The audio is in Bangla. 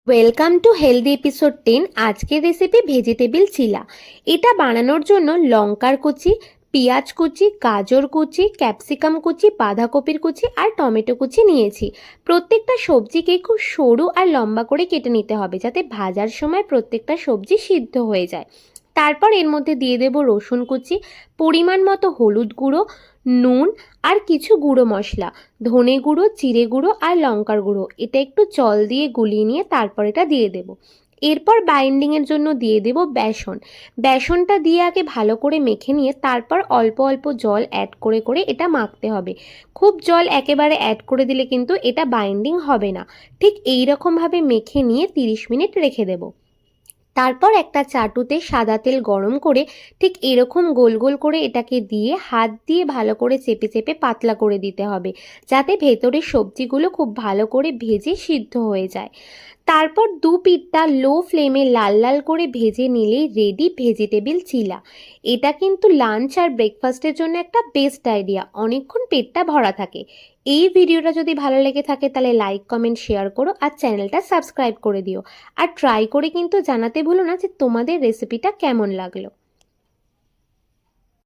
Welcome to healthy episode 10। আজকের রেসিপি ভেজিটেবিল চিলা। এটা বানানোর জন্য লঙ্কার কুচি, পেঁয়াজ কুচি, গাজর কুচি, ক্যাপসিকাম কুচি, বাঁধাকপির কুচি আর টমেটো কুচি নিয়েছি। প্রত্যেকটা সবজিকে খুব সরু আর লম্বা করে কেটে নিতে হবে যাতে ভাজার সময় প্রত্যেকটা সবজি সিদ্ধ হয়ে যায়। তারপর এর মধ্যে দিয়ে দেব রসুন কুচি, পরিমাণ মতো হলুদ গুঁড়ো, নুন আর কিছু গুঁড়ো মশলা, ধনে গুঁড়ো, জিরে গুঁড়ো আর লঙ্কার গুঁড়ো। এটা একটু জল দিয়ে গুলিয়ে নিয়ে তারপর এটা দিয়ে দেব। এরপর বাইন্ডিংয়ের জন্য দিয়ে দেব বেসন। বেসনটা দিয়ে আগে ভালো করে মেখে নিয়ে তারপর অল্প অল্প জল অ্যাড করে করে এটা মাখতে হবে। খুব জল একেবারে অ্যাড করে দিলে কিন্তু এটা বাইন্ডিং হবে না। ঠিক এই রকমভাবে মেখে নিয়ে 30 মিনিট রেখে দেব। তারপর একটা চাটুতে সাদা তেল গরম করে ঠিক এরকম গোল গোল করে এটাকে দিয়ে হাত দিয়ে ভালো করে চেপে চেপে পাতলা করে দিতে হবে যাতে ভেতরের সবজিগুলো খুব ভালো করে ভেজে সিদ্ধ হয়ে যায়। তারপর দু পিঠটা লো ফ্লেমে লাল লাল করে ভেজে নিলেই রেডি ভেজিটেবিল চিলা। এটা কিন্তু লাঞ্চ আর ব্রেকফাস্টের জন্য একটা বেস্ট আইডিয়া, অনেকক্ষণ পেটটা ভরা থাকে। এই ভিডিওটা যদি ভালো লেগে থাকে তাহলে লাইক, কমেন্ট, শেয়ার করো আর চ্যানেলটা সাবস্ক্রাইব করে দিও। আর ট্রাই করে কিন্তু জানাতে ভুলো না যে তোমাদের রেসিপিটা কেমন লাগলো।